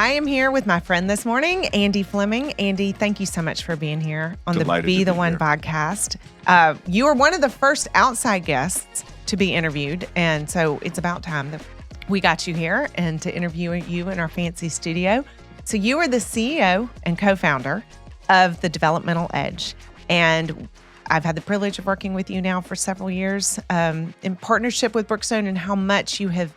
I am here with my friend this morning, Andy Fleming. Andy, thank you so much for being here on Delighted the Be to the be One here. podcast. You were one of the first outside guests to be interviewed, and so it's about time that we got you here and to interview you in our fancy studio. So you are the CEO and co-founder of the Developmental Edge, and I've had the privilege of working with you now for several years in partnership with Brookstone, and how much you have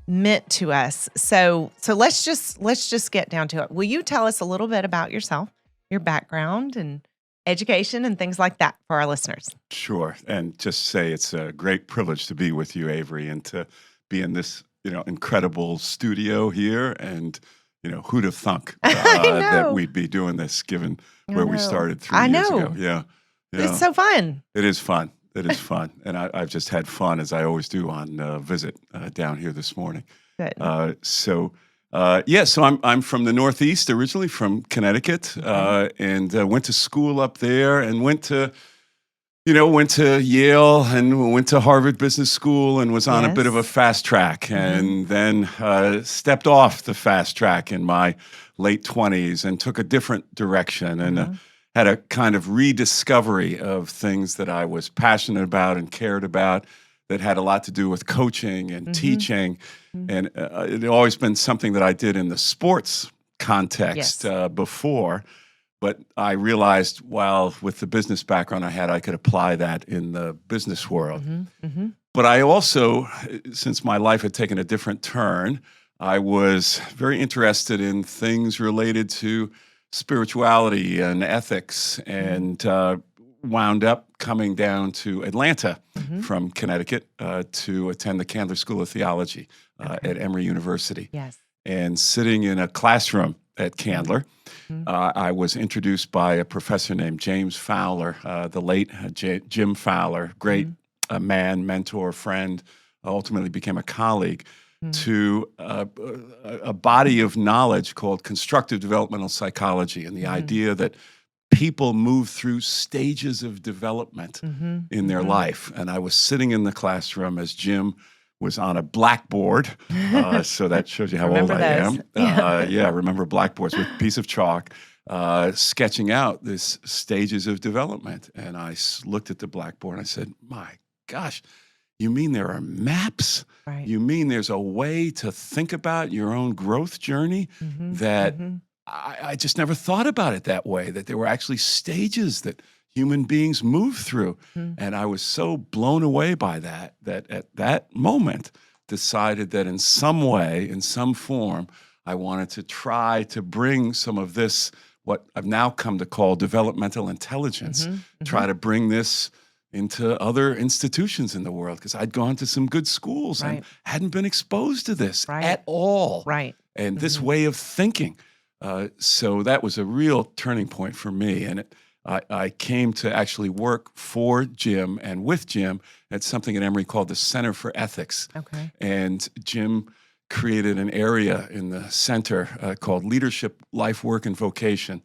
meant to us. So let's just get down to it. Will you tell us a little bit about yourself, your background and education and things like that for our listeners? Sure. And just say it's a great privilege to be with you, Avery, and to be in this, incredible studio here. And, who'd have thunk that we'd be doing this given where we started 3 years ago. Yeah. It's so fun. It is fun. It is fun. And I've just had fun, as I always do on visit down here this morning. Good. So I'm from the Northeast, originally from Connecticut, and went to school up there and went to Yale and went to Harvard Business School and was on a bit of a fast track, and then stepped off the fast track in my late 20s and took a different direction and had a kind of rediscovery of things that I was passionate about and cared about that had a lot to do with coaching and teaching. And it had always been something that I did in the sports context before. But I realized, while with the business background I had, I could apply that in the business world. But I also, since my life had taken a different turn, I was very interested in things related to spirituality and ethics, and wound up coming down to Atlanta from Connecticut to attend the Candler School of Theology at Emory University. Yes. And sitting in a classroom at Candler, I was introduced by a professor named James Fowler, the late Jim Fowler, great man, mentor, friend, ultimately became a colleague, to a body of knowledge called constructive developmental psychology, and the idea that people move through stages of development in their life. And I was sitting in the classroom as Jim was on a blackboard, so that shows you how old I am. Remember blackboards with a piece of chalk, sketching out this stages of development. And I looked at the blackboard and I said, my gosh, you mean there are maps? Right. You mean there's a way to think about your own growth journey that I just never thought about it that way, that there were actually stages that human beings move through. And I was so blown away by that at that moment decided that in some way, in some form, I wanted to try to bring some of this, what I've now come to call developmental intelligence, try to bring this into other institutions in the world, because I'd gone to some good schools and hadn't been exposed to this at all. Right. And this way of thinking. So that was a real turning point for me. And I came to actually work for Jim and with Jim at something at Emory called the Center for Ethics. Okay. And Jim created an area in the center called Leadership, Life, Work, and Vocation.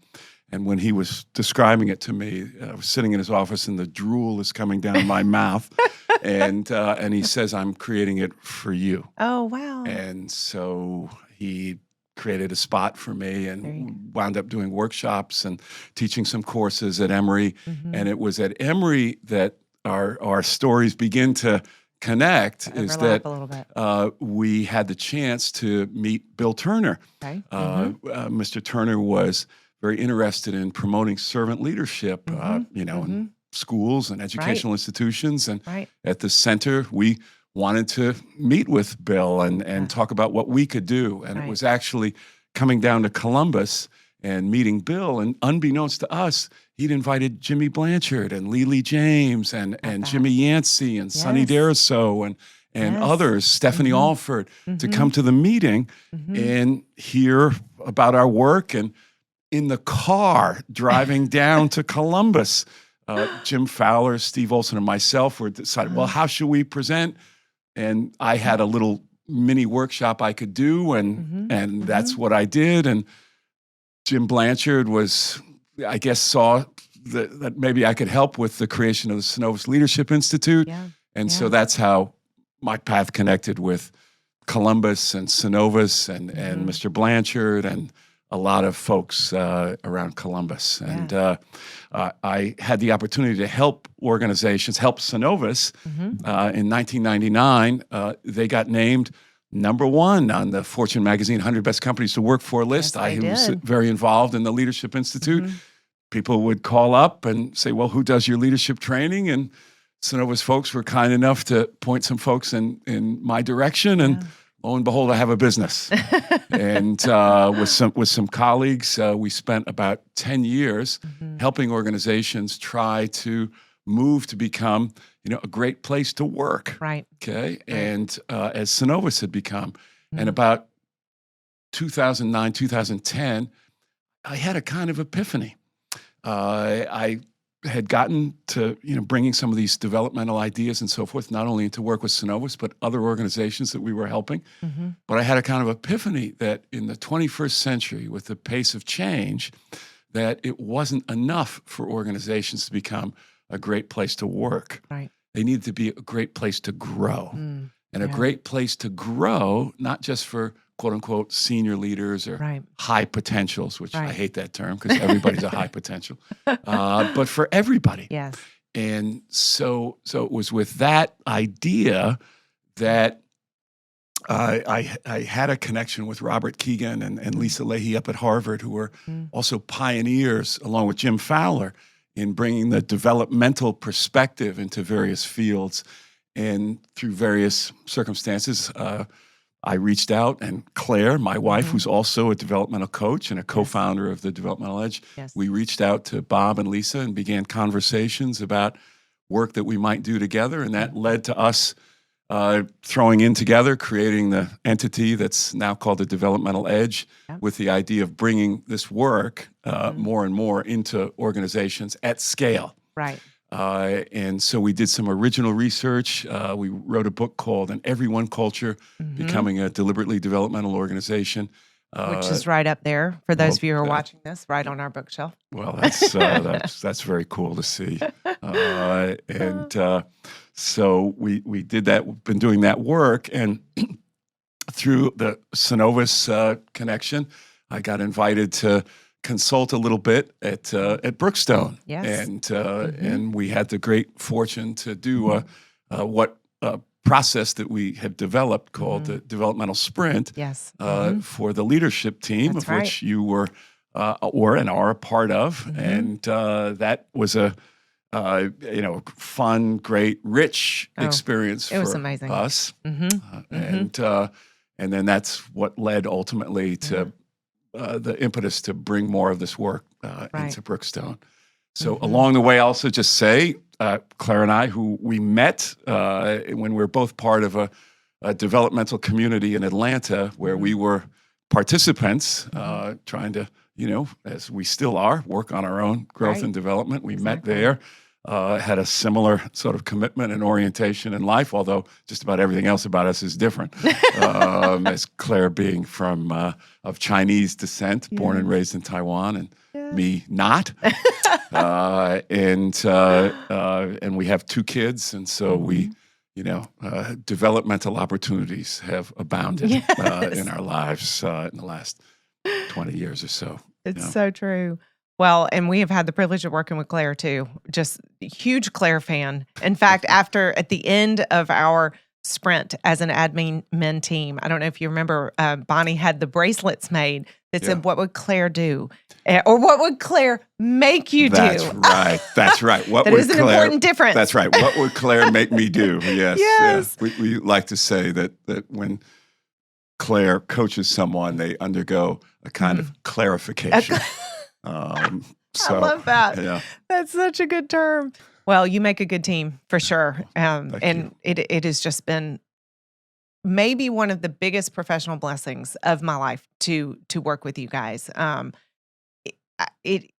And when he was describing it to me, I was sitting in his office and the drool is coming down my mouth. And he says, I'm creating it for you. Oh, wow. And so he created a spot for me and wound up doing workshops and teaching some courses at Emory. And it was at Emory that our stories begin to connect, is that a little bit. we had the chance to meet Bill Turner. Okay. Mr. Turner was very interested in promoting servant leadership, in schools and educational institutions. And at the center, we wanted to meet with Bill and talk about what we could do. And it was actually coming down to Columbus and meeting Bill. And unbeknownst to us, he'd invited Jimmy Blanchard and Lily James and Jimmy Yancey and Sonny Deriso and others, Stephanie Alford, to come to the meeting and hear about our work. And in the car driving down to Columbus, Jim Fowler, Steve Olson, and myself were decided, well, how should we present? And I had a little mini workshop I could do, and that's what I did. And Jim Blanchard was, I guess, saw that maybe I could help with the creation of the Synovus Leadership Institute. And so that's how my path connected with Columbus and Synovus and Mr. Blanchard and a lot of folks around Columbus. And I had the opportunity to help organizations, help Synovus. In 1999, they got named #1 on the Fortune magazine 100 Best Companies to Work For list. I was very involved in the Leadership Institute. People would call up and say, well, who does your leadership training? And Synovus folks were kind enough to point some folks in my direction. And lo and behold, I have a business. And with some colleagues, we spent about 10 years helping organizations try to move to become, a great place to work. Right. Okay. And as Synovus had become, and about 2009, 2010, I had a kind of epiphany. I had gotten to, bringing some of these developmental ideas and so forth, not only to work with Synovus, but other organizations that we were helping. But I had a kind of epiphany that in the 21st century, with the pace of change, that it wasn't enough for organizations to become a great place to work. Right. They needed to be a great place to grow. And a great place to grow, not just for quote unquote senior leaders or high potentials, which I hate that term because everybody's a high potential, but for everybody. Yes. And so it was with that idea that I had a connection with Robert Keegan and Lisa Leahy up at Harvard, who were also pioneers, along with Jim Fowler, in bringing the developmental perspective into various fields. And through various circumstances, I reached out, and Claire, my wife, who's also a developmental coach and a co-founder of the Developmental Edge, we reached out to Bob and Lisa and began conversations about work that we might do together. And that led to us throwing in together, creating the entity that's now called the Developmental Edge, with the idea of bringing this work more and more into organizations at scale. Right. And so we did some original research. We wrote a book called An Everyone Culture, Becoming a Deliberately Developmental Organization. Which is right up there for those of you who are watching this, right on our bookshelf. Well, that's very cool to see. So we did that. We've been doing that work, and through the Synovus connection, I got invited to consult a little bit at Brookstone. Yes. And we had the great fortune to do a process that we had developed called the Developmental Sprint. Yes. For the leadership team, That's which you were and are a part of. And that was a fun, great, rich experience for amazing. us. And then that's what led ultimately to the impetus to bring more of this work into Brookstone. So along the way, I'll also just say, Claire and I, who we met when we were both part of a developmental community in Atlanta, where we were participants trying to, as we still are, work on our own growth and development. We met there, had a similar sort of commitment and orientation in life, although just about everything else about us is different. As Claire being of Chinese descent, born and raised in Taiwan, and me not. And we have 2 kids, and so we, developmental opportunities have abounded in our lives in the last 20 years or so. It's so true. Well, and we have had the privilege of working with Claire too. Just a huge Claire fan. In fact, at the end of our sprint as an admin team, I don't know if you remember, Bonnie had the bracelets made that said, "What would Claire do?" Or "What would Claire make you do?" That's right. That's right. What that would is an Claire, important difference. That's right. What would Claire make me do? Yes. Yes. We like to say that when Claire coaches someone, they undergo a kind of clarification. I love that. Yeah. That's such a good term. Well, you make a good team for sure. And it has just been maybe one of the biggest professional blessings of my life to work with you guys. It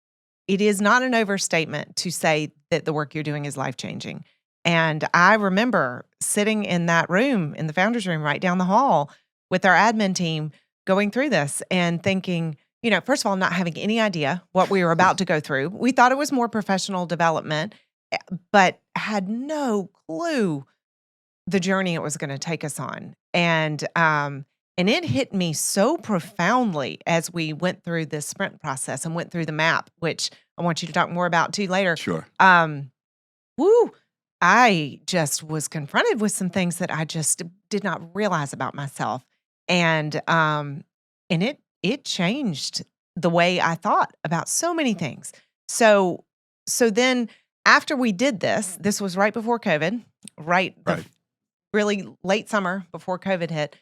is not an overstatement to say that the work you're doing is life-changing. And I remember sitting in that room, in the founder's room right down the hall with our admin team going through this and thinking, first of all, not having any idea what we were about to go through. We thought it was more professional development, but had no clue the journey it was going to take us on. And it hit me so profoundly as we went through this sprint process and went through the map, which I want you to talk more about too later. Sure. I just was confronted with some things that I just did not realize about myself. And it changed the way I thought about so many things. So then after we did this was right before COVID, right. Really late summer before COVID hit.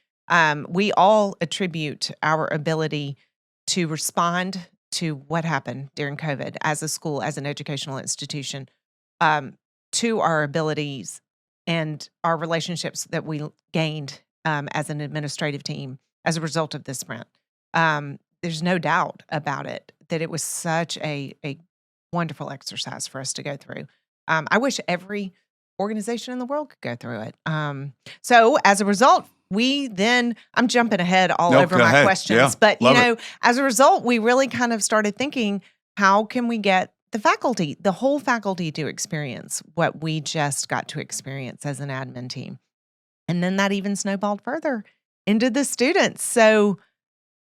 We all attribute our ability to respond to what happened during COVID as a school, as an educational institution, to our abilities and our relationships that we gained as an administrative team as a result of this sprint. There's no doubt about it that it was such a wonderful exercise for us to go through. I wish every organization in the world could go through it. So as a result, I'm jumping ahead over my questions, but as a result, we really kind of started thinking, how can we get the whole faculty to experience what we just got to experience as an admin team? And then that even snowballed further into the students. And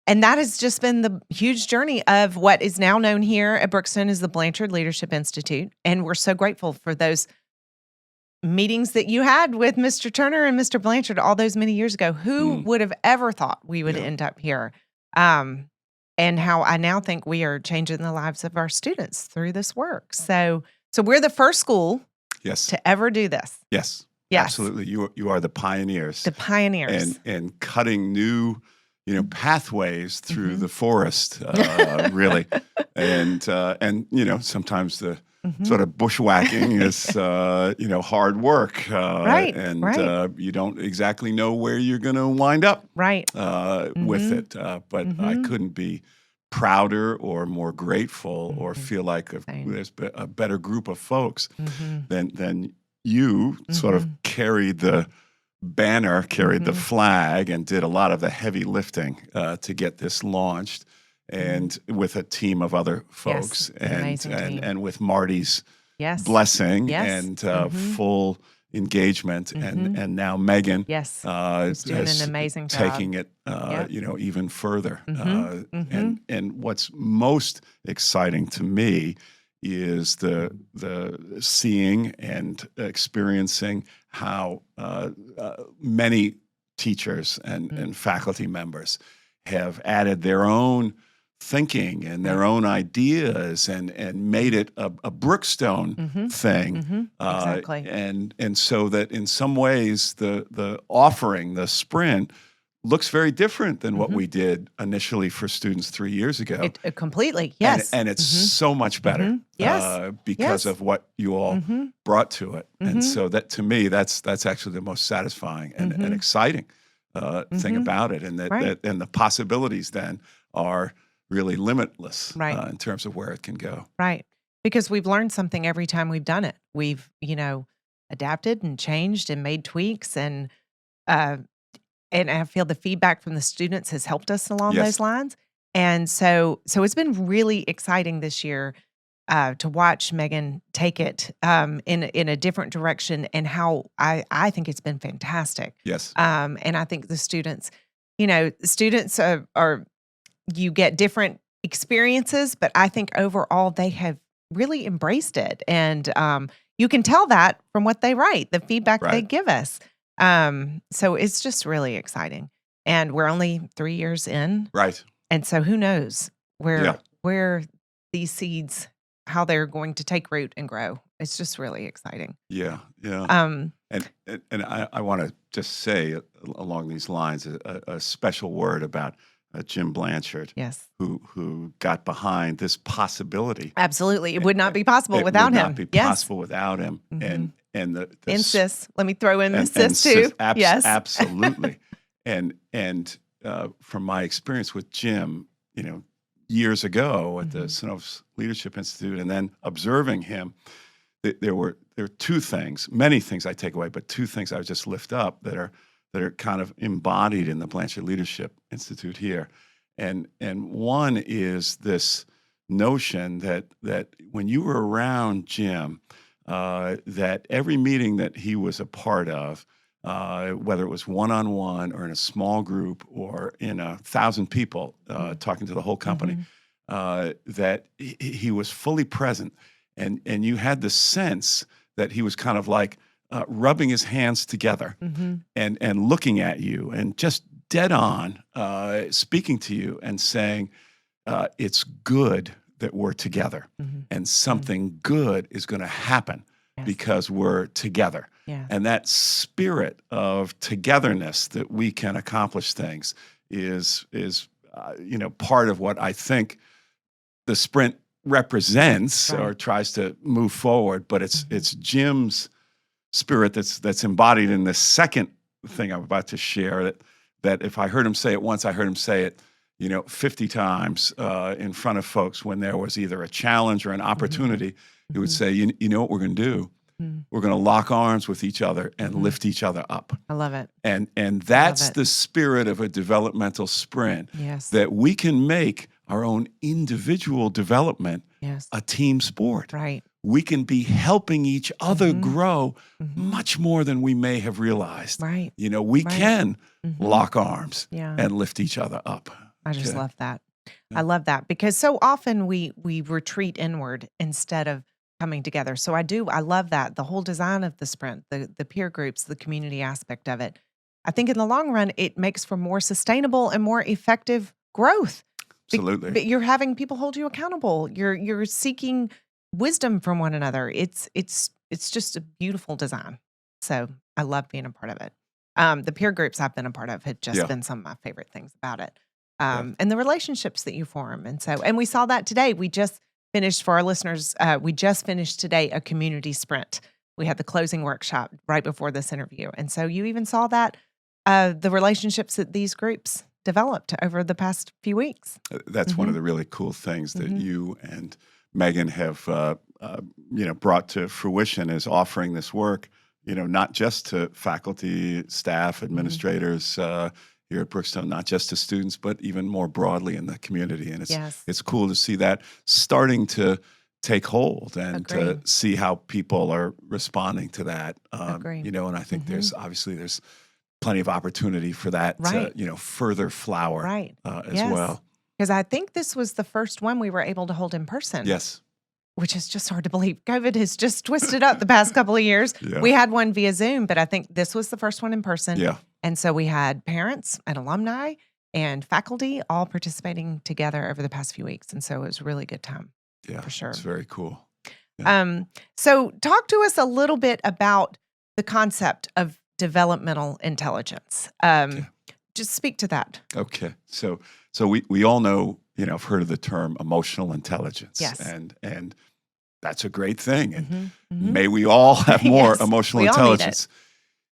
that has just been the huge journey of what is now known here at Brookstone as the Blanchard Leadership Institute. And we're so grateful for those meetings that you had with Mr. Turner and Mr. Blanchard all those many years ago. Who would have ever thought we would end up here? And how I now think we are changing the lives of our students through this work. So we're the first school to ever do this. Yes. Absolutely. You are the pioneers. The pioneers. And cutting new pathways through the forest, really. And sometimes the sort of bushwhacking is, hard work. And you don't exactly know where you're going to wind up with it. But I couldn't be prouder or more grateful or feel like there's a better group of folks than you sort of carried the banner, carried the flag, and did a lot of the heavy lifting to get this launched. And with a team of other folks, and with Marty's blessing and full engagement, and now Megan, who's doing an amazing job, taking it, even further. And what's most exciting to me is the seeing and experiencing how many teachers and faculty members have added their own thinking and their own ideas and made it a Brookstone thing. Exactly. And so that in some ways the offering, the sprint, looks very different than what we did initially for students 3 years ago. Completely, yes. And it's so much better because of what you all brought to it. And so that, to me, that's actually the most satisfying and exciting thing about it. And and the possibilities then are really limitless in terms of where it can go. Right. Because we've learned something every time we've done it. We've, adapted and changed and made tweaks, and I feel the feedback from the students has helped us along those lines. And so it's been really exciting this year to watch Megan take it in a different direction, and how I think it's been fantastic. Yes. And I think the students, are you get different experiences, but I think overall they have really embraced it. And you can tell that from what they write, the feedback they give us. So it's just really exciting. And we're only 3 years in. Right. And so who knows where these seeds, how they're going to take root and grow. It's just really exciting. Yeah. And I want to just say along these lines a special word about Jim Blanchard, who got behind this possibility. Absolutely. It would not be possible without him. It would not be possible without him. And the sis, let me throw in Miss Sis too. Yes, absolutely. And from my experience with Jim, years ago at the Synovus Leadership Institute, and then observing him, there were two things, many things I take away, but two things I would just lift up that are kind of embodied in the Blanchard Leadership Institute here. And one is this notion that when you were around Jim, that every meeting that he was a part of, whether it was one-on-one or in a small group or in 1,000 people talking to the whole company, that he was fully present. And you had the sense that he was kind of like rubbing his hands together and looking at you and just dead on speaking to you and saying, it's good that we're together and something good is going to happen because we're together. Yeah. And that spirit of togetherness that we can accomplish things is part of what I think the sprint represents or tries to move forward. But it's Jim's spirit that's embodied in the second thing I'm about to share. That if I heard him say it once, I heard him say it 50 times in front of folks when there was either a challenge or an opportunity. He would say, you know what we're going to do? We're going to lock arms with each other and lift each other up. I love it. And that's the spirit of a developmental sprint, that we can make our own individual development a team sport. Right. We can be helping each other grow much more than we may have realized. Right. We can lock arms and lift each other up. I just love that. I love that because so often we retreat inward instead of coming together. So I love that. The whole design of the sprint, the peer groups, the community aspect of it. I think in the long run, it makes for more sustainable and more effective growth. Absolutely. But you're having people hold you accountable. You're seeking wisdom from one another. It's just a beautiful design. So I love being a part of it. The peer groups I've been a part of have just been some of my favorite things about it. And the relationships that you form. And we saw that today. We just finished, for our listeners, we just finished today a community sprint. We had the closing workshop right before this interview. And so you even saw that, the relationships that these groups developed over the past few weeks. That's one of the really cool things that you and Megan have brought to fruition, is offering this work, not just to faculty, staff, administrators, here at Brookstone, not just to students, but even more broadly in the community. And it's cool to see that starting to take hold and to see how people are responding to that. And I think there's plenty of opportunity for that to, further flower as well. Because I think this was the first one we were able to hold in person. Yes. Which is just hard to believe. COVID has just twisted up the past couple of years. We had one via Zoom, but I think this was the first one in person. Yeah. And so we had parents and alumni and faculty all participating together over the past few weeks. And so it was a really good time. Yeah, for sure. It's very cool. Yeah. So talk to us a little bit about the concept of developmental intelligence. Just speak to that. Okay. So we all know, I've heard of the term emotional intelligence. Yes. And that's a great thing. And may we all have more emotional intelligence.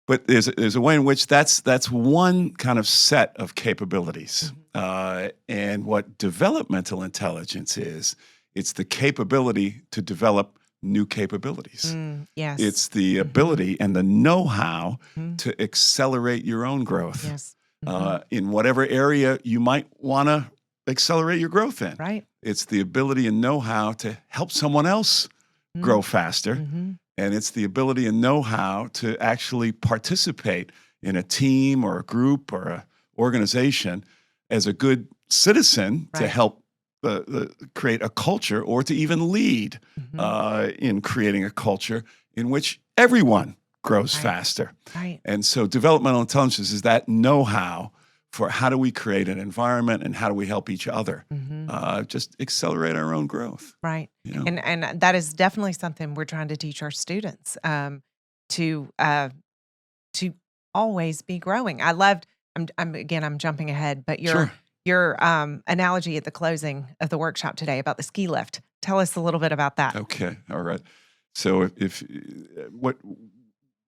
But there's a way in which that's one kind of set of capabilities. And what developmental intelligence is, it's the capability to develop new capabilities. Yes. It's the ability and the know-how to accelerate your own growth. Yes. In whatever area you might want to accelerate your growth in. Right. It's the ability and know-how to help someone else grow faster. And it's the ability and know-how to actually participate in a team or a group or an organization as a good citizen to help create a culture, or to even lead in creating a culture in which everyone grows faster. Right. And so developmental intelligence is that know-how for how do we create an environment and how do we help each other just accelerate our own growth. Right. And that is definitely something we're trying to teach our students to always be growing. I loved, I'm jumping ahead, but your analogy at the closing of the workshop today about the ski lift. Tell us a little bit about that. Okay. All right. So if what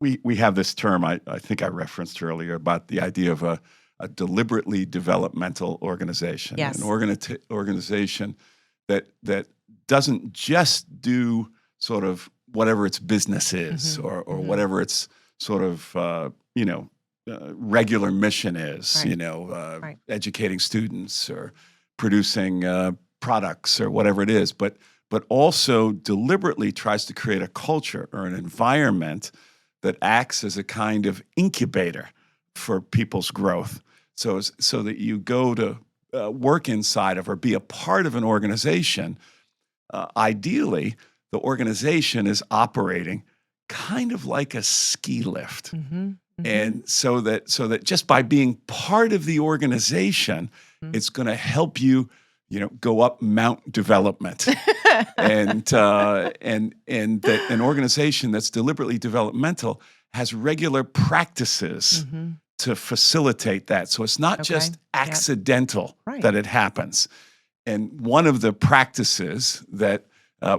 we have this term I think I referenced earlier about the idea of a deliberately developmental organization, an organization that doesn't just do sort of whatever its business is or whatever its sort of regular mission is, educating students or producing products or whatever it is, but also deliberately tries to create a culture or an environment that acts as a kind of incubator for people's growth. So that you go to work inside of or be a part of an organization, ideally, the organization is operating kind of like a ski lift. And so that just by being part of the organization, it's going to help you, go up Mount Development. and that an organization that's deliberately developmental has regular practices to facilitate that. So it's not just accidental that it happens. And one of the practices that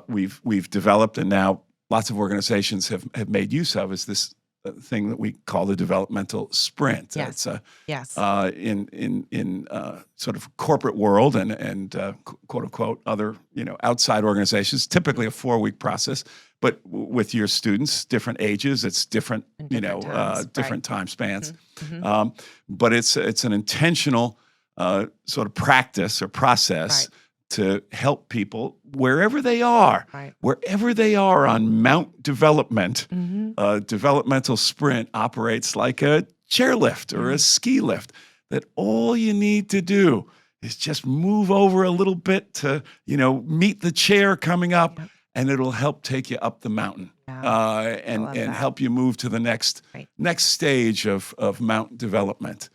we've developed, and now lots of organizations have made use of, is this thing that we call the developmental sprint. Yes. It's in sort of corporate world and quote unquote other outside organizations. Typically a 4-week process, but with your students, different ages, it's different different time spans. But it's an intentional sort of practice or process to help people wherever they are, on Mount Development. Developmental sprint operates like a chairlift or a ski lift, that all you need to do is just move over a little bit to, meet the chair coming up, and it'll help take you up the mountain and help you move to the next stage of Mount Development.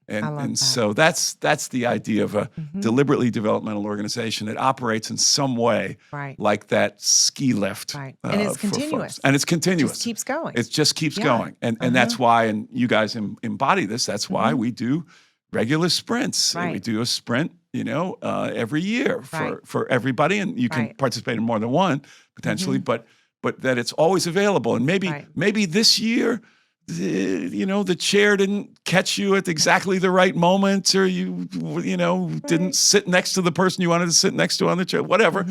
And so that's the idea of a deliberately developmental organization that operates in some way like that ski lift. And it's continuous. And it's continuous. It just keeps going. It just keeps going. And that's why, and you guys embody this, that's why we do regular sprints. We do a sprint, every year for everybody, and you can participate in more than one potentially, but that it's always available. And maybe this year, the chair didn't catch you at exactly the right moment, or you didn't sit next to the person you wanted to sit next to on the chair, whatever.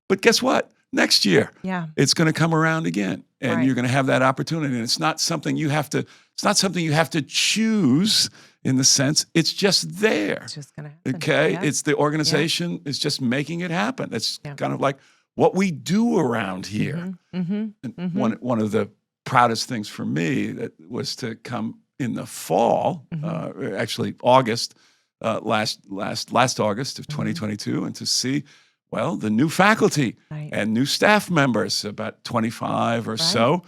But guess what? Next year, it's going to come around again, and you're going to have that opportunity. And it's not something you have to choose. In the sense, it's just there. It's just going to happen. Okay, it's the organization is just making it happen. It's kind of like what we do around here. And one of the proudest things for me that was to come in the fall, actually August, last August of 2022, and to see, the new faculty and new staff members, about 25 or so,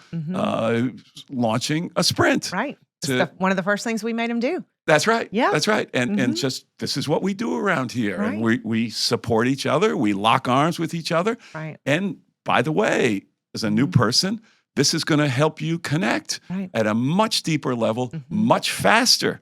launching a sprint. One of the first things we made them do. That's right. Yeah. That's right. And just, this is what we do around here. And we support each other. We lock arms with each other. And by the way, as a new person, this is going to help you connect at a much deeper level, much faster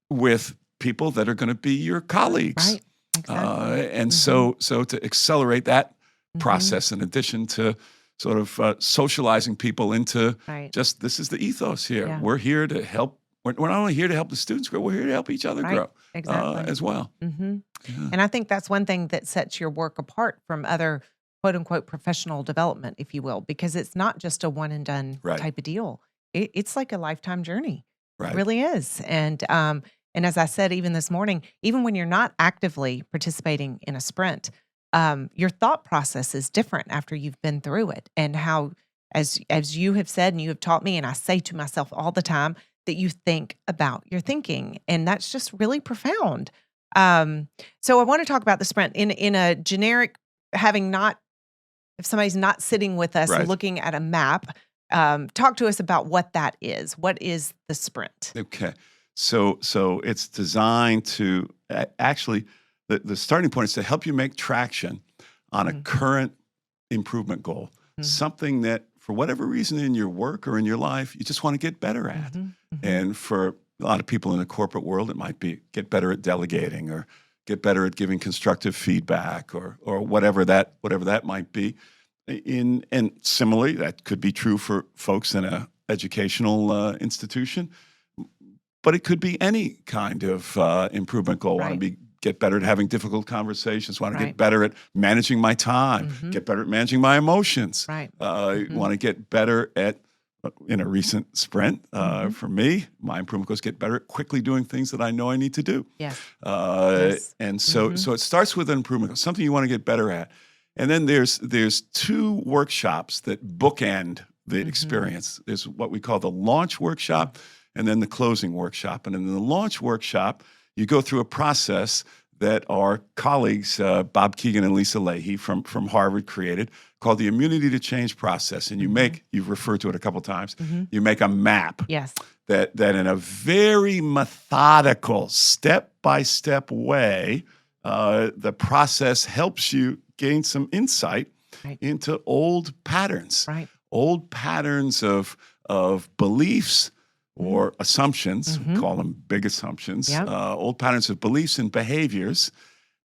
with people that are going to be your colleagues. And so to accelerate that process, in addition to sort of socializing people into just, this is the ethos here. We're here to help. We're not only here to help the students grow, we're here to help each other grow as well. And I think that's one thing that sets your work apart from other quote unquote professional development, if you will, because it's not just a one and done type of deal. It's like a lifetime journey. It really is. And as I said, even this morning, even when you're not actively participating in a sprint, your thought process is different after you've been through it. And how, as you have said, and you have taught me, and I say to myself all the time, that you think about your thinking. And that's just really profound. So I want to talk about the sprint in a generic, if somebody's not sitting with us and looking at a map, talk to us about what that is. What is the sprint? Okay. So it's designed to actually, the starting point is to help you make traction on a current improvement goal, something that for whatever reason in your work or in your life, you just want to get better at. And for a lot of people in the corporate world, it might be get better at delegating or get better at giving constructive feedback or whatever that might be. And similarly, that could be true for folks in an educational institution, but it could be any kind of improvement goal. Want to get better at having difficult conversations, want to get better at managing my time, get better at managing my emotions. Want to get better at, in a recent sprint, for me, my improvement goals get better at quickly doing things that I know I need to do. And so it starts with an improvement, something you want to get better at. And then there's two workshops that bookend the experience. There's what we call the launch workshop and then the closing workshop. And in the launch workshop, you go through a process that our colleagues, Bob Keegan and Lisa Leahy from Harvard created called the immunity to change process. And you've referred to it a couple times, you make a map that in a very methodical, step-by-step way, the process helps you gain some insight into old patterns, old patterns of beliefs or assumptions, we call them big assumptions, old patterns of beliefs and behaviors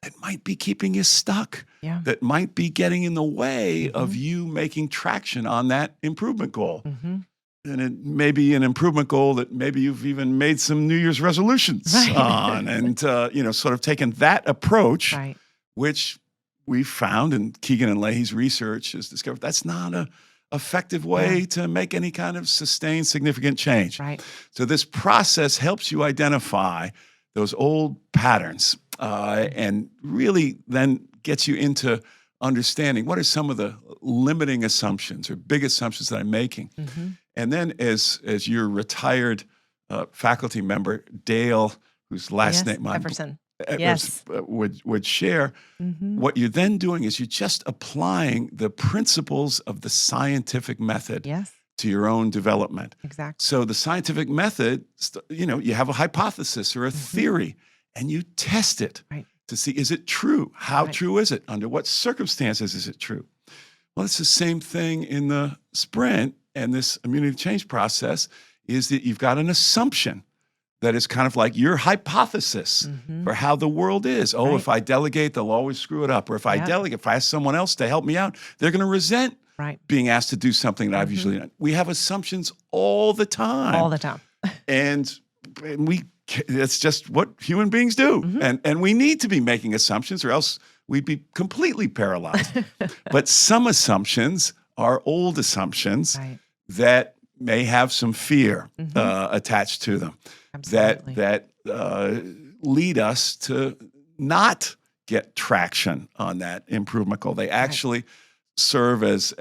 that might be keeping you stuck, that might be getting in the way of you making traction on that improvement goal. And it may be an improvement goal that maybe you've even made some New Year's resolutions on, and sort of taken that approach, which we found, and Keegan and Leahy's research has discovered that's not a effective way to make any kind of sustained significant change. So this process helps you identify those old patterns and really then gets you into understanding what are some of the limiting assumptions or big assumptions that I'm making. And then as your retired faculty member, Dale, whose last name Everson would share, what you're then doing is you're just applying the principles of the scientific method to your own development. So the scientific method, you have a hypothesis or a theory, and you test it to see, is it true? How true is it? Under what circumstances is it true? Well, it's the same thing in the sprint and this immunity change process, is that you've got an assumption that is kind of like your hypothesis for how the world is. Oh, if I delegate, they'll always screw it up. Or if I delegate, if I ask someone else to help me out, they're going to resent being asked to do something that I've usually done. We have assumptions all the time. All the time. and it's just what human beings do. And we need to be making assumptions or else we'd be completely paralyzed. But some assumptions are old assumptions that may have some fear attached to them. That lead us to not get traction on that improvement goal. They actually serve as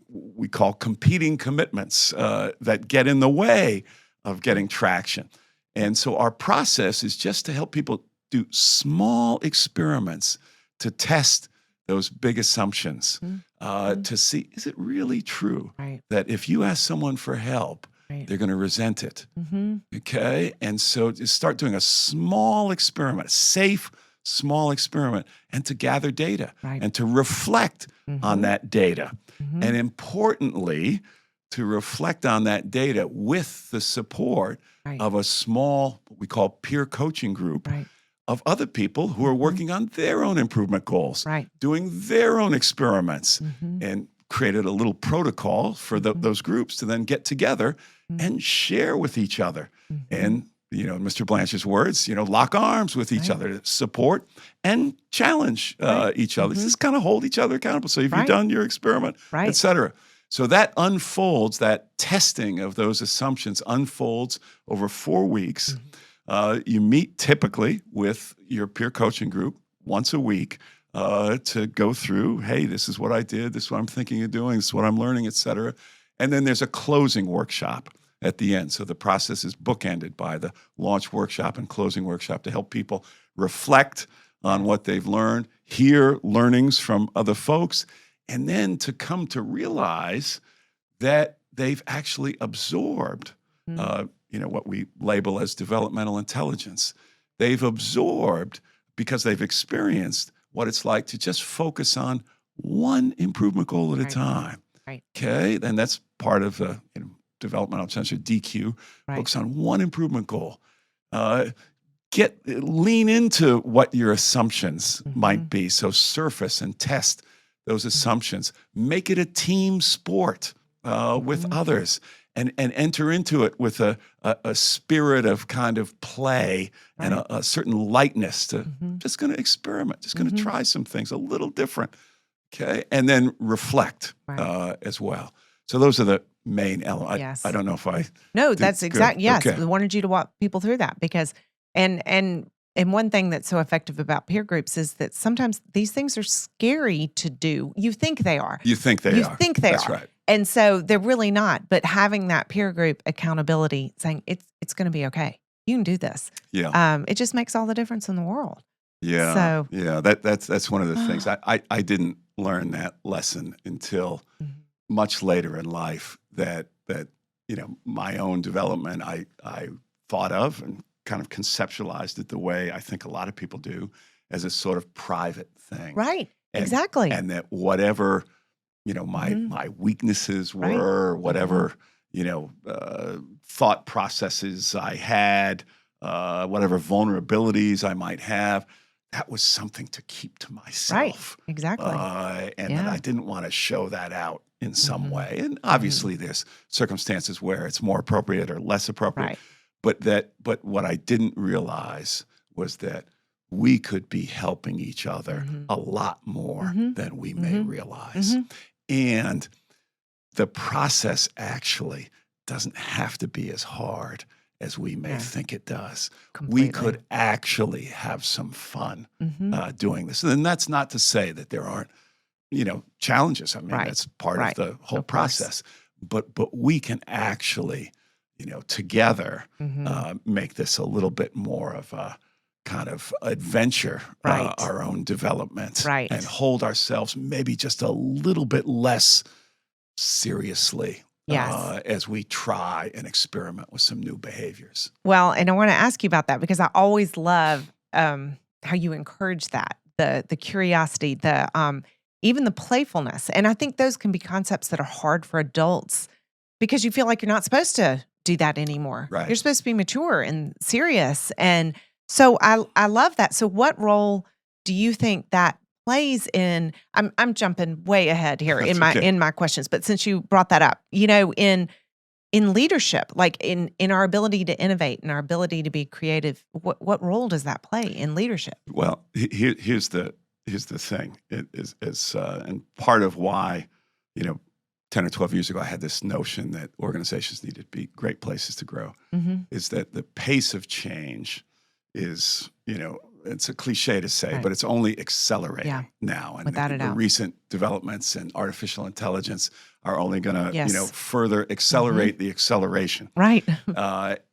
we call competing commitments that get in the way of getting traction. And so our process is just to help people do small experiments to test those big assumptions, to see, is it really true that if you ask someone for help, they're going to resent it, okay? And so to start doing a small experiment, safe, small experiment, and to gather data and to reflect on that data. And importantly, to reflect on that data with the support of a small, what we call peer coaching group of other people who are working on their own improvement goals, doing their own experiments, and created a little protocol for those groups to then get together and share with each other. And, in Mr. Blanchard's words, lock arms with each other to support and challenge each other. Just kind of hold each other accountable. So have you done your experiment, et cetera. So that unfolds, that testing of those assumptions unfolds over 4 weeks. You meet typically with your peer coaching group once a week to go through, hey, this is what I did, this is what I'm thinking of doing, this is what I'm learning, et cetera. And then there's a closing workshop at the end. So the process is bookended by the launch workshop and closing workshop to help people reflect on what they've learned, hear learnings from other folks, and then to come to realize that they've actually absorbed what we label as developmental intelligence. They've absorbed because they've experienced what it's like to just focus on one improvement goal at a time. Okay, and that's part of developmental intelligence, DQ. Focus on one improvement goal. Lean into what your assumptions might be. So surface and test those assumptions. Make it a team sport with others. And enter into it with a spirit of kind of play and a certain lightness to just going to experiment, just going to try some things a little different, okay? And then reflect as well. So those are the main elements. I don't know if I... No, that's exactly, yes. Okay. I wanted you to walk people through that because, and one thing that's so effective about peer groups is that sometimes these things are scary to do. You think they are. You think they are. You think they That's are. right. And so they're really not. But having that peer group accountability, saying it's going to be okay. You can do this. Yeah. It just makes all the difference in the world. Yeah. So Yeah. That's one of the things. I didn't learn that lesson until much later in life that my own development I thought of and kind of conceptualized it the way I think a lot of people do, as a sort of private thing. Right. Exactly. And that whatever, my weaknesses were, whatever, thought processes I had, whatever vulnerabilities I might have, that was something to keep to myself. Right. Exactly. And that I didn't want to show that out in some way. And obviously there's circumstances where it's more appropriate or less appropriate. Right. But what I didn't realize was that we could be helping each other a lot more than we may realize. And the process actually doesn't have to be as hard as we may think it does. Completely. We could actually have some fun doing this. And that's not to say that there aren't, challenges. I mean, that's part of the whole process. But we can actually, together make this a little bit more of a kind of adventure, our own development, and hold ourselves maybe just a little bit less seriously as we try and experiment with some new behaviors. Well, and I want to ask you about that because I always love how you encourage that, the curiosity, even the playfulness. And I think those can be concepts that are hard for adults because you feel like you're not supposed to do that anymore. Right. You're supposed to be mature and serious. And so I love that. So what role do you think that plays in, I'm jumping way ahead here in my questions, but since you brought that up, in leadership, like in our ability to innovate and our ability to be creative, what role does that play in leadership? Well, here's the thing. It is and part of why, 10 or 12 years ago, I had this notion that organizations needed to be great places to grow, is that the pace of change is, it's a cliche to say, but it's only accelerating now. And without a doubt. The recent developments in artificial intelligence are only going to, further accelerate the acceleration. Right.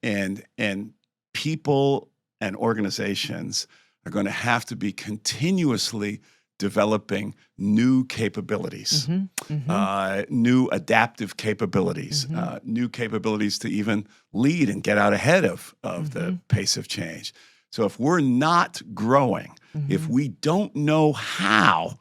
And people and organizations are going to have to be continuously developing new capabilities, new adaptive capabilities, new capabilities to even lead and get out ahead of the pace of change. So if we're not growing, if we don't know how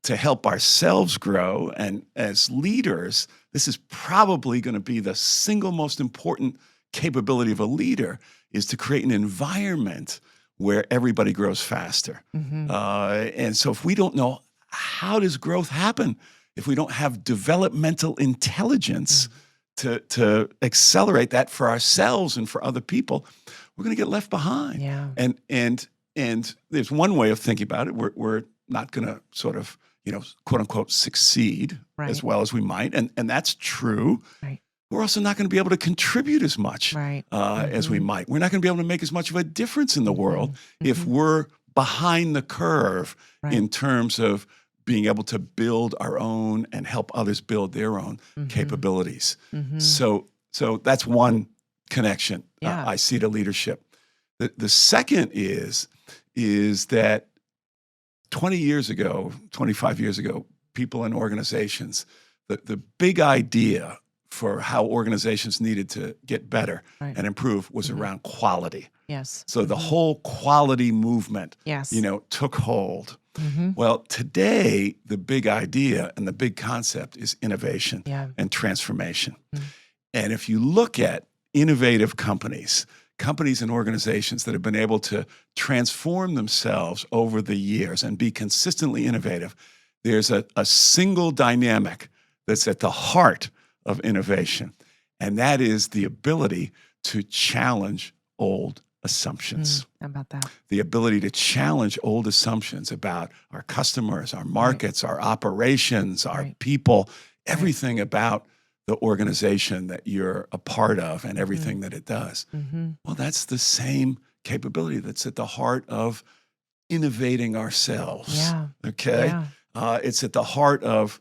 to help ourselves grow, and as leaders, this is probably going to be the single most important capability of a leader, is to create an environment where everybody grows faster. And so if we don't know how does growth happen, if we don't have developmental intelligence to accelerate that for ourselves and for other people, we're going to get left behind. Yeah. And there's one way of thinking about it. We're not going to sort of, quote unquote, succeed as well as we might. And that's true. Right. We're also not going to be able to contribute as much as we might. We're not going to be able to make as much of a difference in the world if we're behind the curve in terms of being able to build our own and help others build their own capabilities. So that's one connection I see to leadership. The second is that 20 years ago, 25 years ago, people in organizations, the big idea for how organizations needed to get better and improve was around quality. Yes. So the whole quality movement, took hold. Well, today, the big idea and the big concept is innovation and transformation. And if you look at innovative companies and organizations that have been able to transform themselves over the years and be consistently innovative, there's a single dynamic that's at the heart of innovation, and that is the ability to challenge old assumptions. How about that? The ability to challenge old assumptions about our customers, our markets, our operations, our people, everything about the organization that you're a part of and everything that it does. Well, that's the same capability that's at the heart of innovating ourselves. Okay? It's at the heart of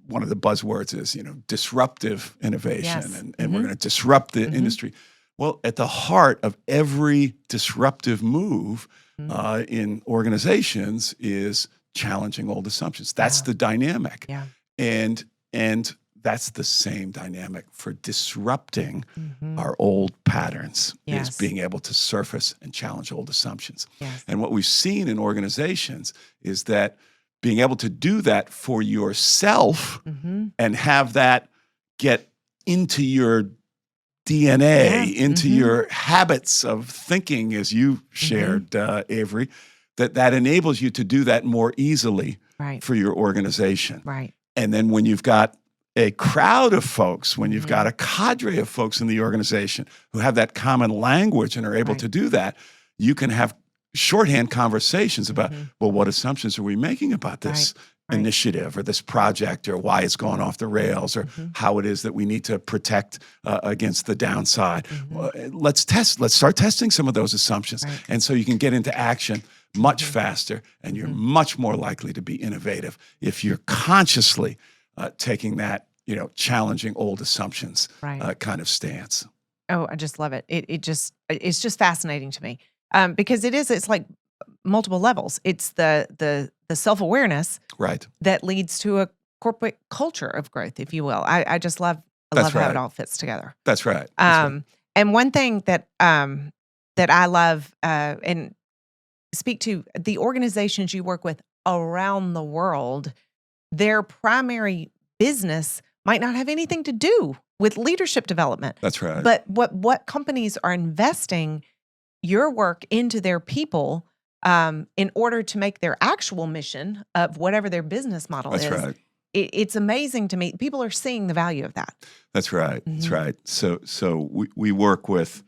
one of the buzzwords is, disruptive innovation, Yes. and we're going to disrupt the industry. Well, at the heart of every disruptive move in organizations is challenging old assumptions. That's the dynamic. Yeah. And that's the same dynamic for disrupting our old patterns, is being able to surface and challenge old assumptions. Yes. And what we've seen in organizations is that being able to do that for yourself and have that get into your DNA, into your habits of thinking, as you shared, Avery, that enables you to do that more easily for your organization. Right. And then when you've got a crowd of folks, when you've got a cadre of folks in the organization who have that common language and are able to do that, you can have shorthand conversations about, well, what assumptions are we making about this initiative or this project, or why it's gone off the rails, or how it is that we need to protect against the downside. Well, let's start testing some of those assumptions. And so you can get into action much faster, and you're much more likely to be innovative if you're consciously taking that, challenging old assumptions kind of stance. Oh, I just love it. It's just fascinating to me because it's like multiple levels. It's the self-awareness that leads to a corporate culture of growth, if you will. I just love how it all fits together. That's right. And one thing that I love and speak to the organizations you work with around the world, their primary business might not have anything to do with leadership development. That's right. But what companies are investing your work into their people in order to make their actual mission of whatever their business model is. That's right. It's amazing to me. People are seeing the value of that. That's right. That's right. So we work with,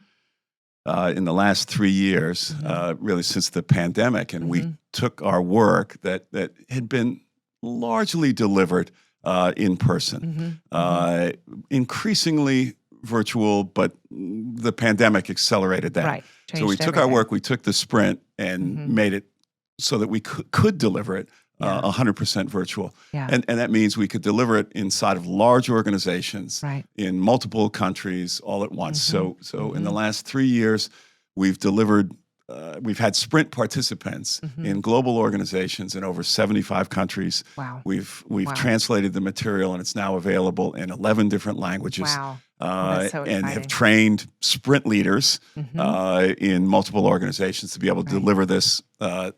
in the last 3 years, really since the pandemic, and we took our work that had been largely delivered in person, increasingly virtual, but the pandemic accelerated that. Right. So we took our work, we took the sprint and made it so that we could deliver it 100% virtual. Yeah. And that means we could deliver it inside of large organizations in multiple countries all at once. So in the last 3 years, we've delivered, we've had sprint participants in global organizations in over 75 countries. Wow. We've translated the material, and it's now available in 11 different languages. Wow. That's so and exciting. have trained sprint leaders in multiple organizations to be able to deliver this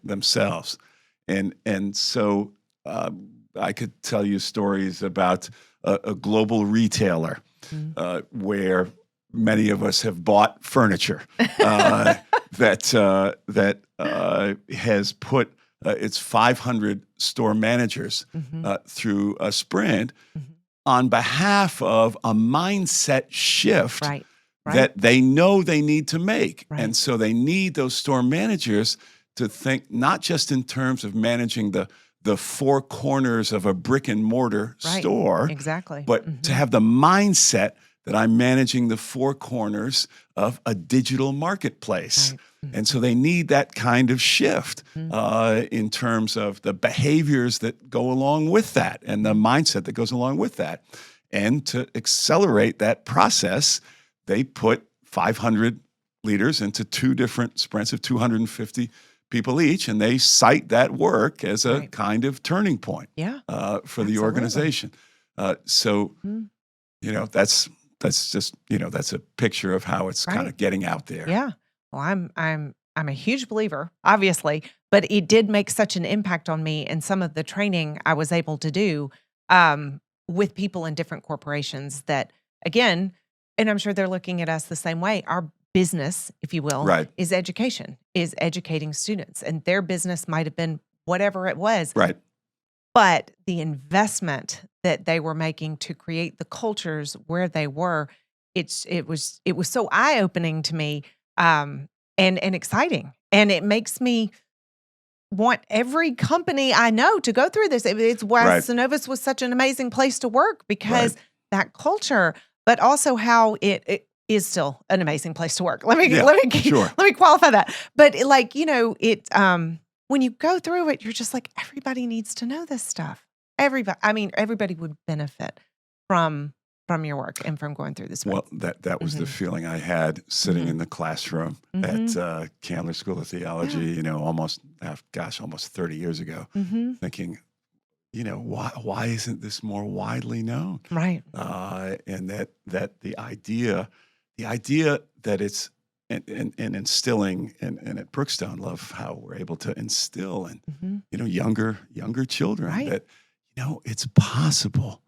themselves. And so I could tell you stories about a global retailer where many of us have bought furniture that has put its 500 store managers through a sprint on behalf of a mindset shift that they know they need to make. And so they need those store managers to think not just in terms of managing the four corners of a brick and mortar store, but to have the mindset that I'm managing the four corners of a digital marketplace. And so they need that kind of shift in terms of the behaviors that go along with that and the mindset that goes along with that. And to accelerate that process, they put 500 leaders into 2 different sprints of 250 people each, and they cite that work as a kind of turning point for the organization. So, that's just, that's a picture of how it's kind of getting out there. Yeah. Well, I'm a huge believer, obviously, but it did make such an impact on me and some of the training I was able to do with people in different corporations that, again, and I'm sure they're looking at us the same way. Our business, if you will, is education, is educating students, and their business might have been whatever it was. Right. But the investment that they were making to create the cultures where they were, it was so eye-opening to me and exciting. And it makes me want every company I know to go through this. It's why Synovus was such an amazing place to work, because that culture, but also how it is still an amazing place to work. Let me qualify that. But when you go through it, you're just like, everybody needs to know this stuff. everybody would benefit from your work and from going through this. Well, that was the feeling I had sitting in the classroom at Candler School of Theology, almost 30 years ago, thinking, why isn't this more widely known? Right. And that the idea that it's and instilling and at Brookstone, love how we're able to instill in younger children that it's possible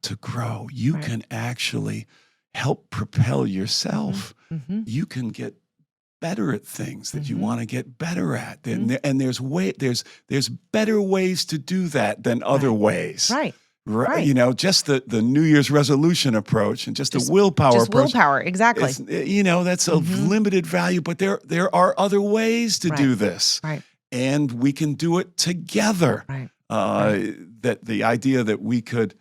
to grow. You can actually help propel yourself. You can get better at things that you want to get better at, and there's better ways to do that than other ways. Right. Just the New Year's resolution approach and just the willpower approach. Willpower, exactly. That's of limited value, but there are other ways to do this. Right. And we can do it together. Right. That the idea that we could,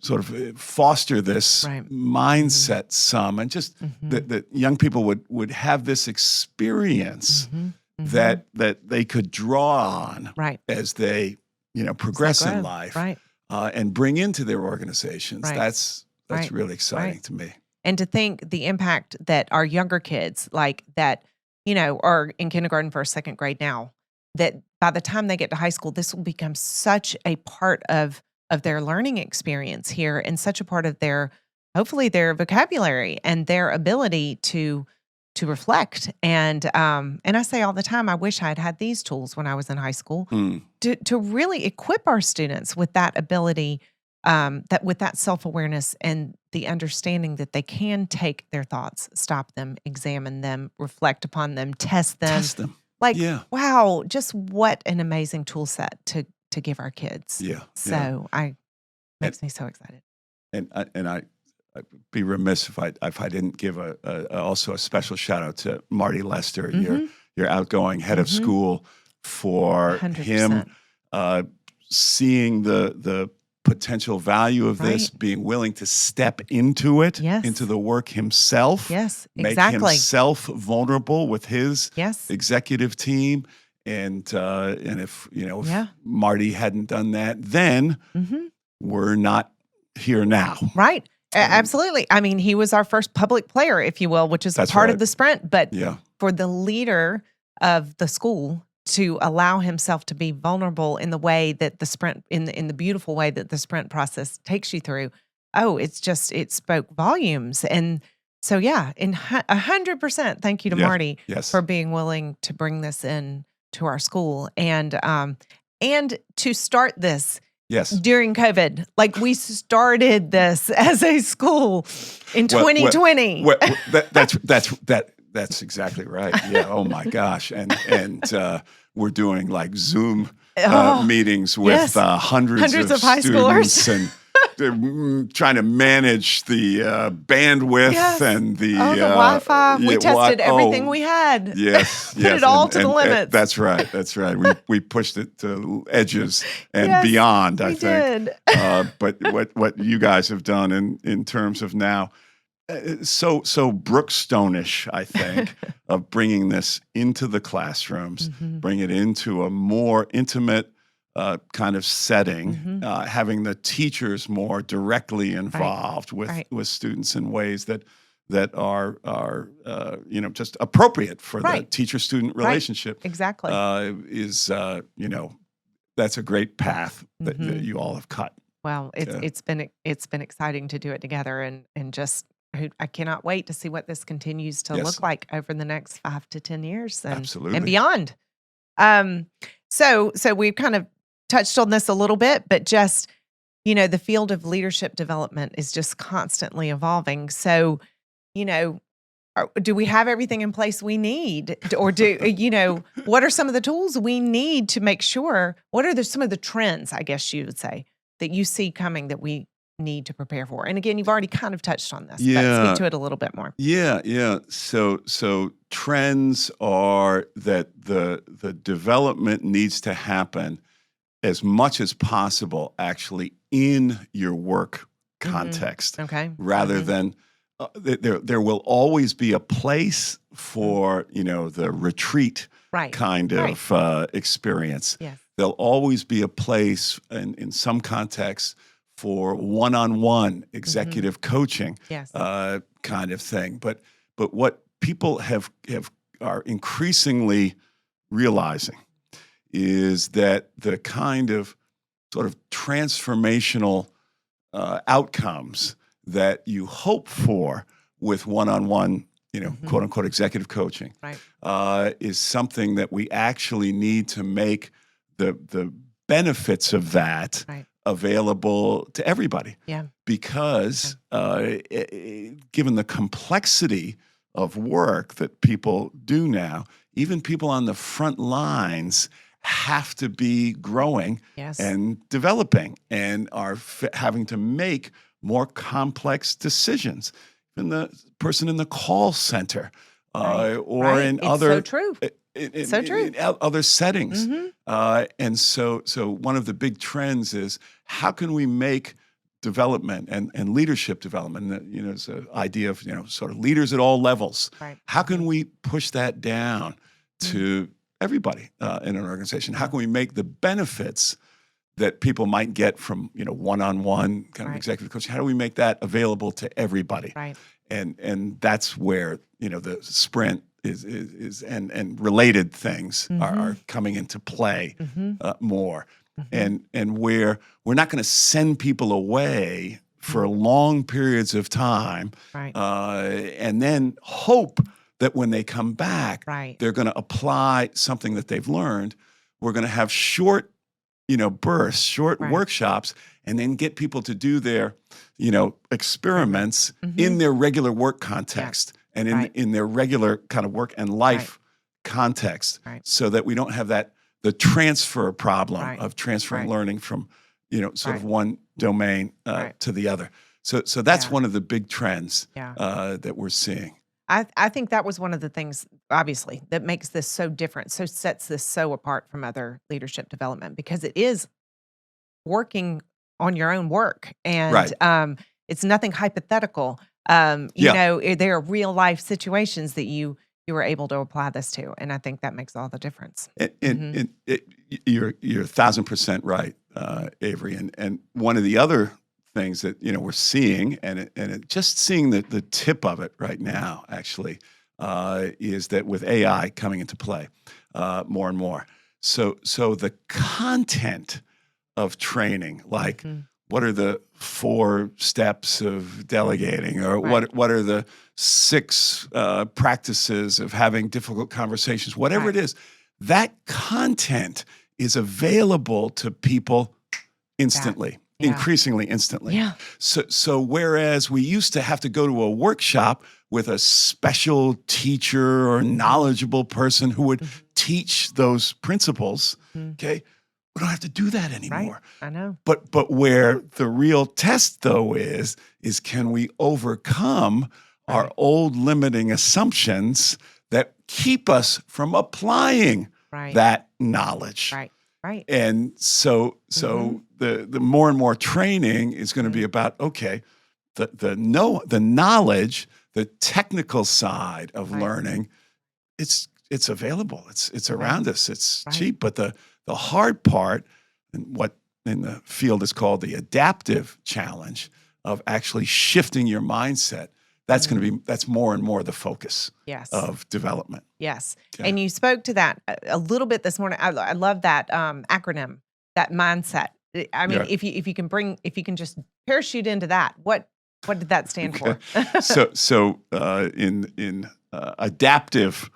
sort of foster this mindset some, and just that young people would have this experience that they could draw on as they, progress in life. Right. And bring into their organizations. Right. That's really exciting to me. And to think the impact that our younger kids, like that, are in kindergarten, first, second grade now, that by the time they get to high school, this will become such a part of their learning experience here, and such a part of hopefully their vocabulary and their ability to reflect. And I say all the time, I wish I had these tools when I was in high school to really equip our students with that ability, with that self-awareness and the understanding that they can take their thoughts, stop them, examine them, reflect upon them, test them. Wow, just what an amazing tool set to give our kids. Yeah. So makes me so excited. And I'd be remiss if I didn't give also a special shout out to Marty Lester, your outgoing head of school, for 100%. him seeing the potential value of this, being willing to step into it, into the work himself, make himself vulnerable with his executive team. And if Marty hadn't done that, then we're not here now. Right. Absolutely. I mean, he was our first public player, if you will, which is a part of the sprint. But for the leader of the school to allow himself to be vulnerable in the way that the sprint, in the beautiful way that the sprint process takes you through, it spoke volumes. And so, in 100%, thank you to Marty for being willing to bring this in to our school and to start this. Yes. During COVID, like we started this as a school in 2020. That's exactly right. Yeah. Oh my gosh. And we're doing like Zoom meetings with hundreds of high schoolers and trying to manage the bandwidth and the Wi-Fi. We tested everything we had. Yes, put it all to the limits. That's right. We pushed it to edges and beyond. I think. But what you guys have done in terms of now, so Brookstone-ish, I think, of bringing this into the classrooms, bring it into a more intimate kind of setting, having the teachers more directly involved with students in ways that are just appropriate for the teacher-student relationship. Exactly. That's a great path that you all have cut. Well, it's been exciting to do it together, and just I cannot wait to see what this continues to look like over the next 5 to 10 years and beyond. So we've kind of touched on this a little bit, but just, the field of leadership development is just constantly evolving. So, do we have everything in place we need? Or what are some of the tools we need to make sure, what are some of the trends, I guess you would say, that you see coming that we need to prepare for? And again, you've already kind of touched on this, but speak to it a little bit more. Yeah. So trends are that the development needs to happen as much as possible actually in your work context. Okay. Rather than there will always be a place for, the retreat kind of experience. Yes. there'll always be a place in some contexts for one-on-one executive coaching kind of thing. But what people are increasingly realizing is that the kind of sort of transformational outcomes that you hope for with one-on-one, quote unquote, executive coaching, is something that we actually need to make the benefits of that available to everybody. Because given the complexity of work that people do now, even people on the front lines have to be growing and developing and are having to make more complex decisions. And the person in the call center or in other in other settings. And so one of the big trends is how can we make development and leadership development, it's an idea of, sort of leaders at all levels. How can we push that down to everybody in an organization? How can we make the benefits that people might get from, one-on-one kind of executive coaching, how do we make that available to everybody? And that's where, the sprint is and related things are coming into play more. And where we're not going to send people away for long periods of time and then hope that when they come back, they're going to apply something that they've learned. We're going to have short, bursts, short workshops, and then get people to do their, experiments in their regular work context and in their regular kind of work and life context, so that we don't have the transfer problem of transferring learning from, sort of one domain to the other. So that's one of the big trends that we're seeing. I think that was one of the things, obviously, that makes this so different, so sets this so apart from other leadership development, because it is working on your own work. And it's nothing hypothetical. There are real life situations that you were able to apply this to. And I think that makes all the difference. And you're 1,000% right, Avery. And one of the other things that we're seeing, and just seeing the tip of it right now, actually, is that with AI coming into play more and more, so the content of training, like what are the 4 steps of delegating, or what are the 6 practices of having difficult conversations, whatever it is, that content is available to people instantly. Increasingly instantly. So whereas we used to have to go to a workshop with a special teacher or knowledgeable person who would teach those principles, okay, we don't have to do that anymore. I know. But where the real test, though, is can we overcome our old limiting assumptions that keep us from applying that knowledge? And so the more and more training is going to be about, okay, the knowledge, the technical side of learning, it's available. It's around us. It's cheap. But the hard part, and what in the field is called the adaptive challenge of actually shifting your mindset, that's going to be, that's more and more the focus of development. Okay. And you spoke to that a little bit this morning. I love that acronym, that mindset. I mean, if you can just parachute into that, what did that stand for? So in adaptive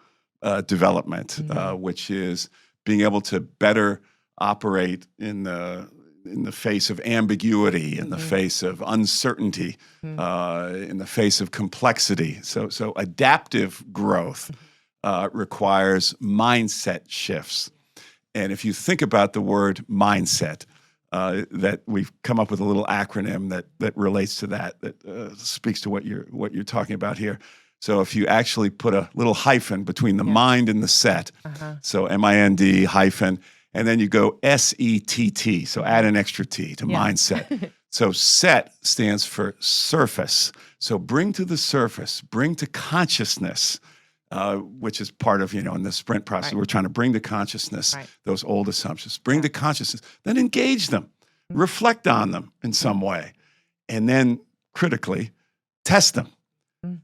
development, which is being able to better operate in the face of ambiguity, in the face of uncertainty, in the face of complexity. So adaptive growth requires mindset shifts. And if you think about the word mindset, that we've come up with a little acronym that relates to that speaks to what you're talking about here. So if you actually put a little hyphen between the mind and the set, so MIND hyphen, and then you go SETT, so add an extra T to mindset. So SET stands for surface. So bring to the surface, bring to consciousness which is part of, in the sprint process. We're trying to bring to consciousness those old assumptions, bring to consciousness, then engage them, reflect on them in some way, and then critically test them.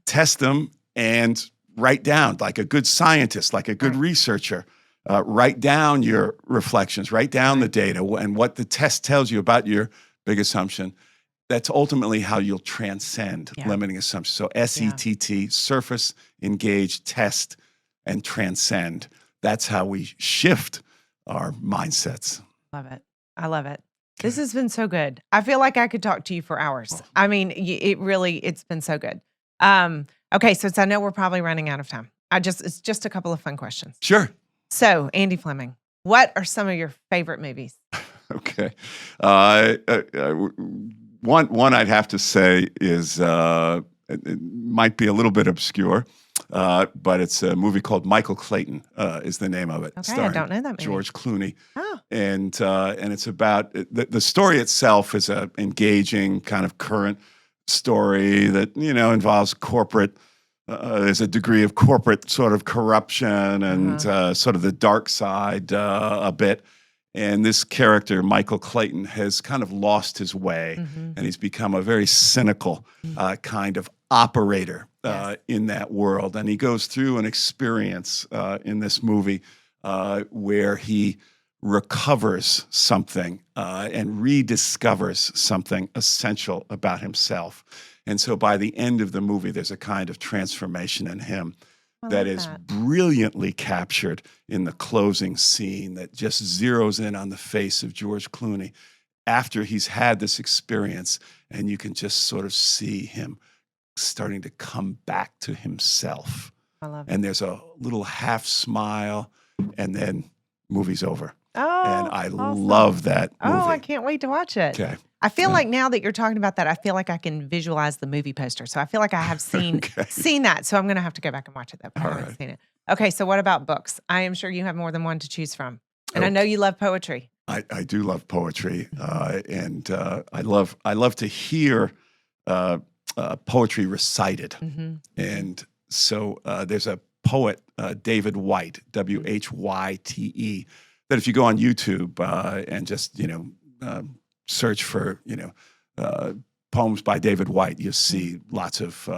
Test them and write down, like a good scientist, like a good researcher, write down your reflections, write down the data and what the test tells you about your big assumption. That's ultimately how you'll transcend limiting assumptions. So SETT, surface, engage, test, and transcend. That's how we shift our mindsets. Love it. I love it. This has been so good. I feel like I could talk to you for hours. I mean, it's been so good. Okay, so I know we're probably running out of time. It's just a couple of fun questions. Sure. So, Andy Fleming, what are some of your favorite movies? Okay. One I'd have to say is, it might be a little bit obscure, but it's a movie called Michael Clayton, is the name of it. Okay, I don't know that movie. George Clooney. Oh. And it's about, the story itself is a engaging kind of current story that, involves corporate, there's a degree of corporate sort of corruption and sort of the dark side a bit. And this character, Michael Clayton, has kind of lost his way, and he's become a very cynical kind of operator in that world. And he goes through an experience in this movie where he recovers something and rediscovers something essential about himself. And so by the end of the movie, there's a kind of transformation in him that is brilliantly captured in the closing scene that just zeroes in on the face of George Clooney after he's had this experience, and you can just sort of see him starting to come back to himself. I love it. And there's a little half smile, and then movie's over. Oh, and I awesome. Love that movie. Oh, I can't wait to watch it. Okay. I feel like now that you're talking about that, I feel like I can visualize the movie poster. So I feel like I have seen that. So I'm going to have to go back and watch it, though. I haven't seen it. Okay, so what about books? I am sure you have more than one to choose from. And I know you love poetry. I do love poetry. And I love to hear poetry recited. And so there's a poet, David White, Whyte, that if you go on YouTube and just, search for, poems by David White, you'll see lots of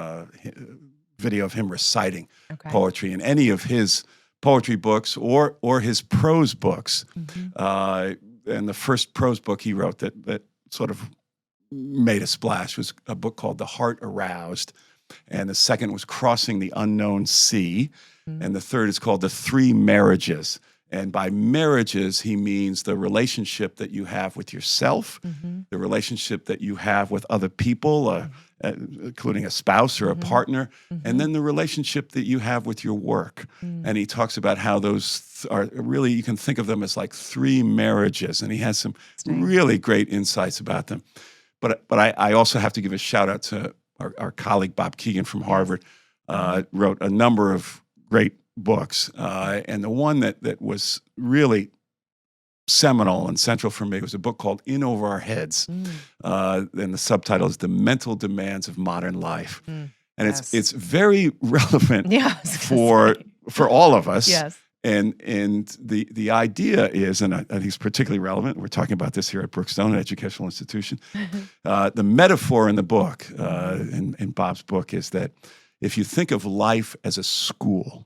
video of him reciting poetry in any of his poetry books or his prose books. And the first prose book he wrote that sort of made a splash was a book called The Heart Aroused. And the second was Crossing the Unknown Sea. And the third is called The Three Marriages. And by marriages, he means the relationship that you have with yourself, the relationship that you have with other people, including a spouse or a partner, and then the relationship that you have with your work. And he talks about how those are really, you can think of them as like three marriages. And he has some really great insights about them. But I also have to give a shout out to our colleague, Bob Keegan from Harvard, wrote a number of great books. And the one that was really seminal and central for me was a book called In Over Our Heads. And the subtitle is The Mental Demands of Modern Life. And it's very relevant for all of us. And the idea is, and I think it's particularly relevant, we're talking about this here at Brookstone, an educational institution. The metaphor in the book, in Bob's book, is that if you think of life as a school,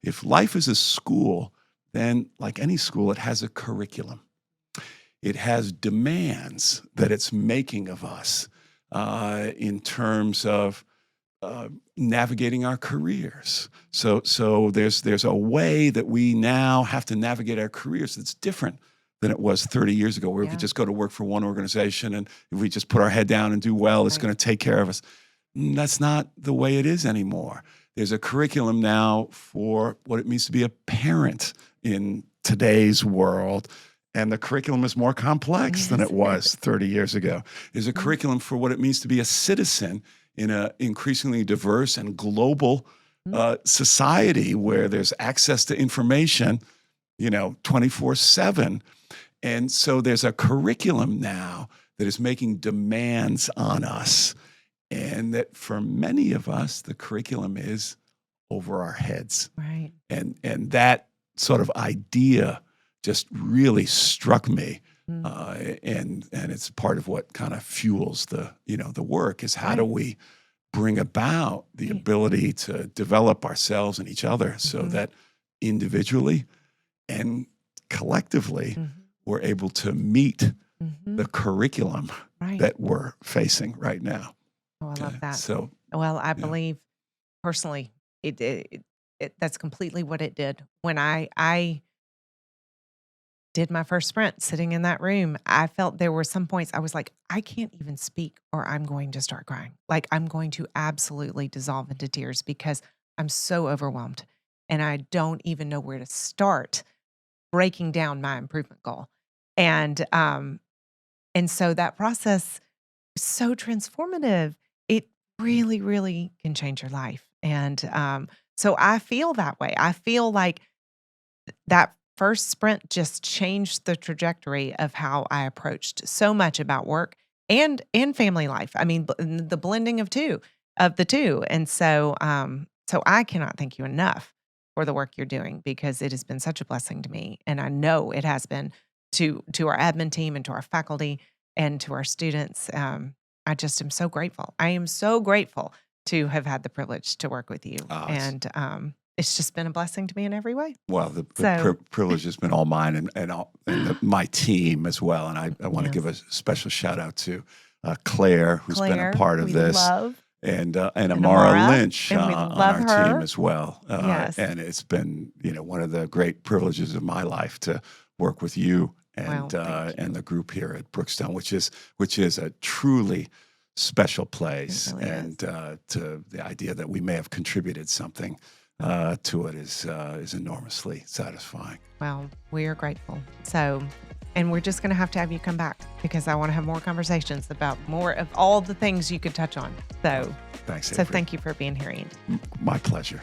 if life is a school, then like any school, it has a curriculum. It has demands that it's making of us in terms of navigating our careers. So there's a way that we now have to navigate our careers that's different than it was 30 years ago, where we could just go to work for one organization, and if we just put our head down and do well, it's going to take care of us. That's not the way it is anymore. There's a curriculum now for what it means to be a parent in today's world. And the curriculum is more complex than it was 30 years ago. There's a curriculum for what it means to be a citizen in an increasingly diverse and global society where there's access to information, 24/7. And so there's a curriculum now that is making demands on us. And that for many of us, the curriculum is over our heads. Right. And that sort of idea just really struck me. And it's part of what kind of fuels the work is how do we bring about the ability to develop ourselves and each other so that individually and collectively we're able to meet the curriculum that we're facing right now. Oh, I love that. So, well, I believe personally, it that's completely what it did. When I did my first sprint sitting in that room, I felt there were some points I was like, I can't even speak or I'm going to start crying. Like I'm going to absolutely dissolve into tears because I'm so overwhelmed and I don't even know where to start breaking down my improvement goal. And so that process is so transformative. It really, really can change your life. And so I feel that way. I feel like that first sprint just changed the trajectory of how I approached so much about work and family life. I mean, the blending of the two. And so I cannot thank you enough for the work you're doing because it has been such a blessing to me. And I know it has been to our admin team and to our faculty and to our students. I just am so grateful. I am so grateful to have had the privilege to work with you. And it's just been a blessing to me in every way. Well, the privilege has been all mine and my team as well. And I want to give a special shout out to Claire, who's been a part of this. And Amara Lynch on our team as well. And it's been, one of the great privileges of my life to work with you and the group here at Brookstone, which is a truly special place. Really and to the idea that we may have contributed something to it is enormously satisfying. Well, we are grateful. So, and we're just going to have you come back because I want to have more conversations about more of all the things you could touch on. So, thanks. So thank you for being here, Andy. My pleasure.